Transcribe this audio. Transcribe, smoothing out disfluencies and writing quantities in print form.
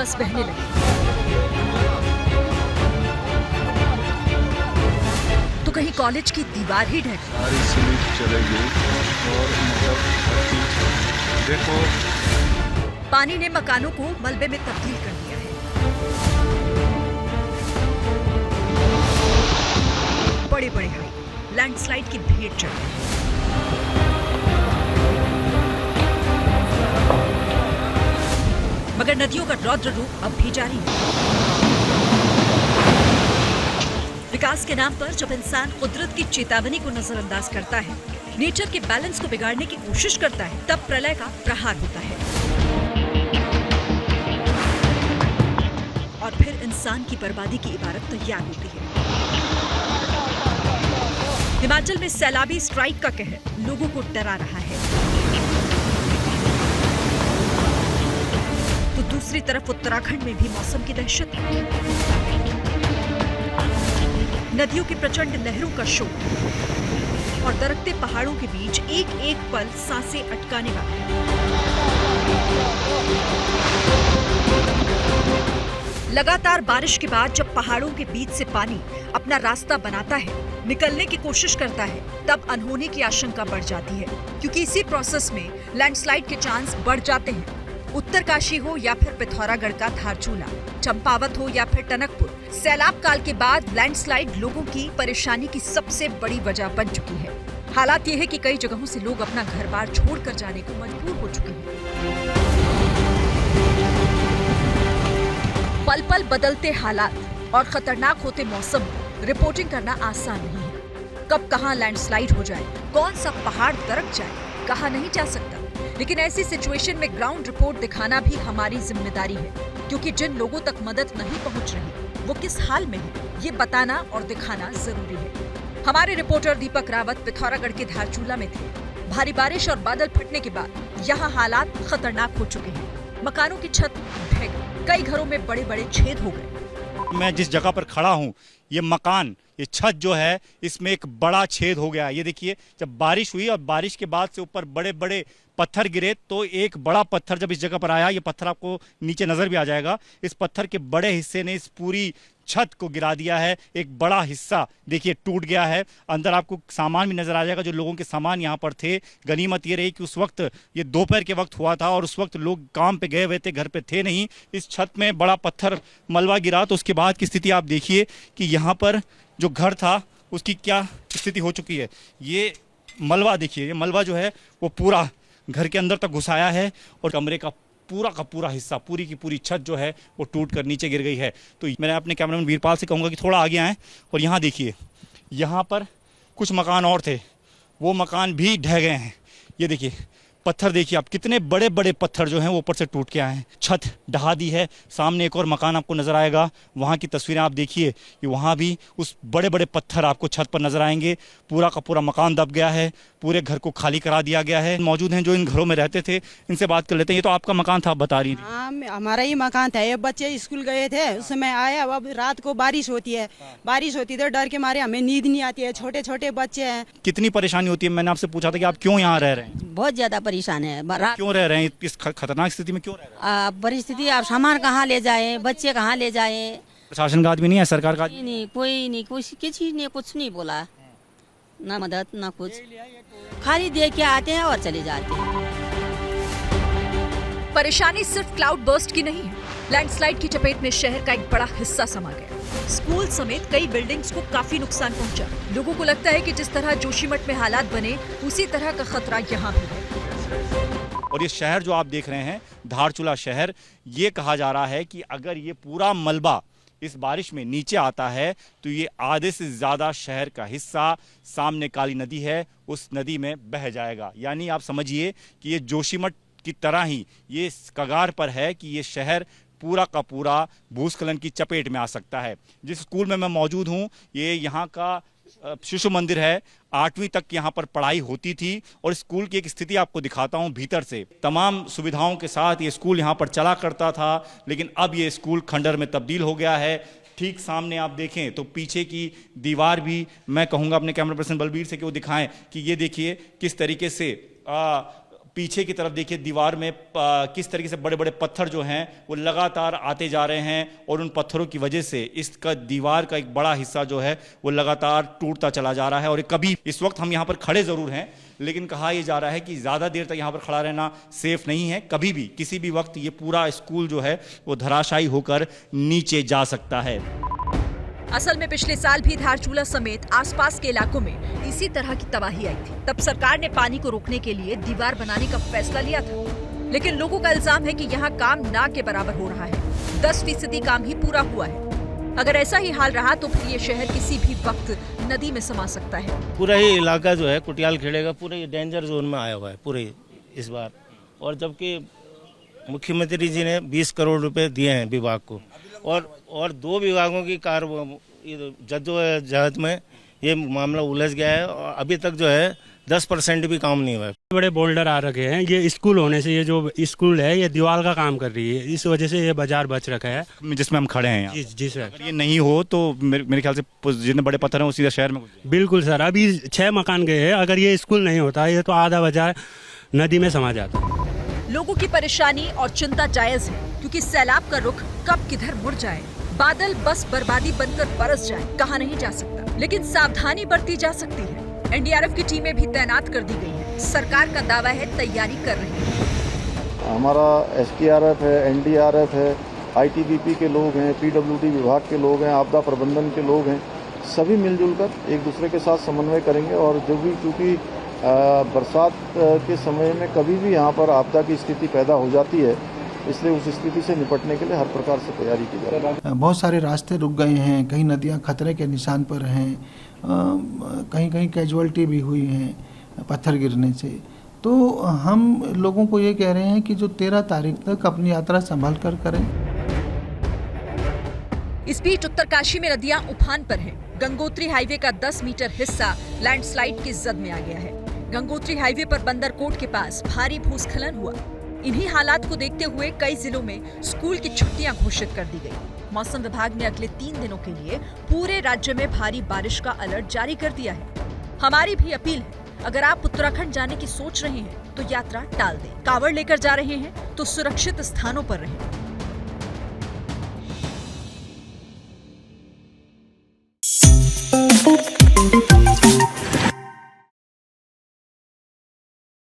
बस बहने लगी। तो कहीं कॉलेज की दीवार ही ढह गई। सारी सीमेंट चले गई और मतलब देखो, पानी ने मकानों को मलबे में तब्दील कर दिया है। बड़े बड़े हाईवे लैंडस्लाइड की भेंट चढ़ गए। मगर नदियों का रौद्र रूप अब भी जारी है। विकास के नाम पर जब इंसान कुदरत की चेतावनी को नजरअंदाज करता है, नेचर के बैलेंस को बिगाड़ने की कोशिश करता है, तब प्रलय का प्रहार होता है और फिर इंसान की बर्बादी की इबारत तैयार होती है। हिमाचल में सैलाबी स्ट्राइक का कहर लोगों को डरा रहा है, तो दूसरी तरफ उत्तराखंड में भी मौसम की दहशत है। नदियों की प्रचंड लहरों का शोर और दरकते पहाड़ों के बीच एक एक पल सांसें अटकाने वाला है। लगातार बारिश के बाद जब पहाड़ों के बीच से पानी अपना रास्ता बनाता है, निकलने की कोशिश करता है, तब अनहोनी की आशंका बढ़ जाती है, क्योंकि इसी प्रोसेस में लैंडस्लाइड के चांस बढ़ जाते हैं। उत्तरकाशी हो या फिर पिथौरागढ़ का धारचूला, चंपावत हो या फिर टनकपुर, सैलाब काल के बाद लैंडस्लाइड लोगों की परेशानी की सबसे बड़ी वजह बन चुकी है। हालात ये है कि कई जगहों से लोग अपना घर बार छोड़कर जाने को मजबूर हो चुके हैं। पल पल बदलते हालात और खतरनाक होते मौसम को रिपोर्टिंग करना आसान नहीं है। कब कहां लैंडस्लाइड हो जाए, कौन सा पहाड़ दरक जाए, कहा नहीं जा सकता। लेकिन ऐसी सिचुएशन में ग्राउंड रिपोर्ट दिखाना भी हमारी जिम्मेदारी है, क्योंकि जिन लोगों तक मदद नहीं पहुंच रही वो किस हाल में है, ये बताना और दिखाना जरूरी है। हमारे रिपोर्टर दीपक रावत पिथौरागढ़ के धारचूला में थे। भारी बारिश और बादल फटने के बाद यहाँ हालात खतरनाक हो चुके हैं। मकानों की छत ढह गई, कई घरों में बड़े बड़े छेद हो गए। मैं जिस जगह पर खड़ा हूँ, ये मकान, ये छत जो है, इसमें एक बड़ा छेद हो गया। ये देखिए, जब बारिश हुई और बारिश के बाद से ऊपर बड़े बड़े पत्थर गिरे, तो एक बड़ा पत्थर जब इस जगह पर आया, ये पत्थर आपको नीचे नजर भी आ जाएगा, इस पत्थर के बड़े हिस्से ने इस पूरी छत को गिरा दिया है। एक बड़ा हिस्सा देखिए टूट गया है। अंदर आपको सामान भी नजर आ जाएगा, जो लोगों के सामान यहाँ पर थे। गनीमत ये रही कि उस वक्त ये दोपहर के वक्त हुआ था और उस वक्त लोग काम पे गए हुए थे, घर पे थे नहीं। इस छत में बड़ा पत्थर मलबा गिरा, तो उसके बाद की स्थिति आप देखिए कि यहाँ पर जो घर था उसकी क्या स्थिति हो चुकी है। ये मलबा देखिए, ये मलबा जो है वो पूरा घर के अंदर तक घुसाया है और कमरे का पूरा हिस्सा, पूरी की पूरी छत जो है वो टूट कर नीचे गिर गई है। तो मैं अपने कैमरामैन वीरपाल से कहूँगा कि थोड़ा आगे आएँ और यहाँ देखिए, यहाँ पर कुछ मकान और थे, वो मकान भी ढह गए हैं। ये देखिए पत्थर, देखिए आप, कितने बड़े बड़े पत्थर जो हैं वो ऊपर से टूट के आए हैं। छत ढहा दी है। सामने एक और मकान आपको नजर आएगा, वहाँ की तस्वीरें आप देखिए कि वहाँ भी उस बड़े बड़े पत्थर आपको छत पर नजर आएंगे। पूरा का पूरा मकान दब गया है, पूरे घर को खाली करा दिया गया है। मौजूद हैं जो इन घरों में रहते थे, इनसे बात कर लेते हैं। ये तो आपका मकान था, बता रही थी। हाँ, हमारा ही मकान था। ये बच्चे स्कूल गए थे, उस समय आया। अब रात को बारिश होती है, बारिश होती है, डर के मारे हमें नींद नहीं आती है। छोटे छोटे बच्चे हैं। कितनी परेशानी होती है? मैंने आपसे पूछा था कि आप क्यों यहाँ रह रहे हैं? बहुत ज्यादा परेशान है। क्यों रह रहे हैं इस खतरनाक स्थिति में? क्यों रह रहे हैं? परिस्थिति, आप सामान कहाँ ले जाए, बच्चे कहाँ ले जाए। प्रशासन का आदमी नहीं है, सरकार का नहीं, कोई नहीं, किसी ने कुछ नहीं बोला, ना मदद ना कुछ, खाली दे के आते हैं और चले जाते हैं। परेशानी सिर्फ क्लाउड बर्स्ट की नहीं है। लैंडस्लाइड की चपेट में शहर का एक बड़ा हिस्सा समा गया। स्कूल समेत कई बिल्डिंग्स को काफी नुकसान पहुंचा। लोगों को लगता है कि जिस तरह जोशीमठ में हालात बने, उसी तरह का खतरा यहाँ भी है। और ये शहर जो आप देख रहे हैं, धारचूला शहर, ये कहा जा रहा है कि अगर ये पूरा मलबा इस बारिश में नीचे आता है तो ये आधे से ज़्यादा शहर का हिस्सा, सामने काली नदी है, उस नदी में बह जाएगा। यानी आप समझिए कि ये जोशीमठ की तरह ही ये कगार पर है कि ये शहर पूरा का पूरा भूस्खलन की चपेट में आ सकता है। जिस स्कूल में मैं मौजूद हूँ, ये यहाँ का शिशु मंदिर है। 8वीं तक यहाँ पर पढ़ाई होती थी और स्कूल की एक स्थिति आपको दिखाता हूँ भीतर से। तमाम सुविधाओं के साथ ये स्कूल यहाँ पर चला करता था, लेकिन अब ये स्कूल खंडर में तब्दील हो गया है। ठीक सामने आप देखें तो पीछे की दीवार भी, मैं कहूँगा अपने कैमरा पर्सन बलबीर से कि वो दिखाएं कि ये देखिए किस तरीके से पीछे की तरफ देखिए दीवार में किस तरीके से बड़े बड़े पत्थर जो हैं वो लगातार आते जा रहे हैं और उन पत्थरों की वजह से इसका दीवार का एक बड़ा हिस्सा जो है वो लगातार टूटता चला जा रहा है। और कभी इस वक्त हम यहाँ पर खड़े ज़रूर हैं, लेकिन कहा यह जा रहा है कि ज़्यादा देर तक यहाँ पर खड़ा रहना सेफ नहीं है। कभी भी किसी भी वक्त ये पूरा स्कूल जो है वो धराशायी होकर नीचे जा सकता है। असल में पिछले साल भी धारचूला समेत आसपास के इलाकों में इसी तरह की तबाही आई थी। तब सरकार ने पानी को रोकने के लिए दीवार बनाने का फैसला लिया था, लेकिन लोगों का इल्जाम है कि यहाँ काम ना के बराबर हो रहा है। 10% काम ही पूरा हुआ है। अगर ऐसा ही हाल रहा तो फिर ये शहर किसी भी वक्त नदी में समा सकता है। पूरा ही इलाका जो है कुटियाल खेड़े का पूरे डेंजर जोन में आया हुआ है पूरे इस बार। और जबकि मुख्यमंत्री जी ने 20 करोड़ रुपए दिए हैं विभाग को, और 2 विभागों की जद्दोजहद में ये मामला उलझ गया है और अभी तक जो है 10% भी काम नहीं हुआ है। बड़े बोल्डर आ रखे हैं। ये स्कूल होने से, ये जो स्कूल है ये दीवार का काम कर रही है, इस वजह से ये बाजार बच रखा है जिसमें हम खड़े हैं यहाँ। जी सर। अगर ये नहीं हो तो मेरे ख्याल से जितने बड़े पत्थर हैं वो सीधा शहर में। बिल्कुल सर, अभी 6 मकान गए हैं। अगर ये स्कूल नहीं होता ये तो आधा बाजार नदी में समा जाता। लोगों की परेशानी और चिंता जायज है, क्योंकि सैलाब का रुख कब किधर मुड़ जाए, बादल बस बर्बादी बनकर बरस जाए, कहा नहीं जा सकता। लेकिन सावधानी बरती जा सकती है। एनडीआरएफ की टीमें भी तैनात कर दी गई हैं। सरकार का दावा है तैयारी कर रही है। हमारा एसडीआरएफ है, एनडीआरएफ है, आईटीबीपी के लोग हैं, पीडब्ल्यूडी विभाग के लोग हैं, आपदा प्रबंधन के लोग हैं, सभी मिलजुल कर एक दूसरे के साथ समन्वय करेंगे। और जो भी चूँकि बरसात के समय में कभी भी यहाँ पर आपदा की स्थिति पैदा हो जाती है, इसलिए उस स्थिति से निपटने के लिए हर प्रकार से तैयारी की जा रही है। बहुत सारे रास्ते रुक गए हैं, कहीं नदियाँ खतरे के निशान पर हैं, कहीं कहीं कैजुअलिटी भी हुई हैं पत्थर गिरने से। तो हम लोगों को ये कह रहे हैं कि जो 13 तारीख तक अपनी यात्रा संभाल कर करें। इस बीच उत्तरकाशी में नदियां उफान पर हैं। गंगोत्री हाईवे का 10 मीटर हिस्सा लैंडस्लाइड की जद में आ गया है। गंगोत्री हाईवे पर बंदरकोट के पास भारी भूस्खलन हुआ। इन्हीं हालात को देखते हुए कई जिलों में स्कूल की छुट्टियां घोषित कर दी गई। मौसम विभाग ने अगले 3 दिनों के लिए पूरे राज्य में भारी बारिश का अलर्ट जारी कर दिया है। हमारी भी अपील है, अगर आप उत्तराखंड जाने की सोच रहे हैं तो यात्रा टाल दें। कावड़ लेकर जा रहे हैं तो सुरक्षित स्थानों पर रहें।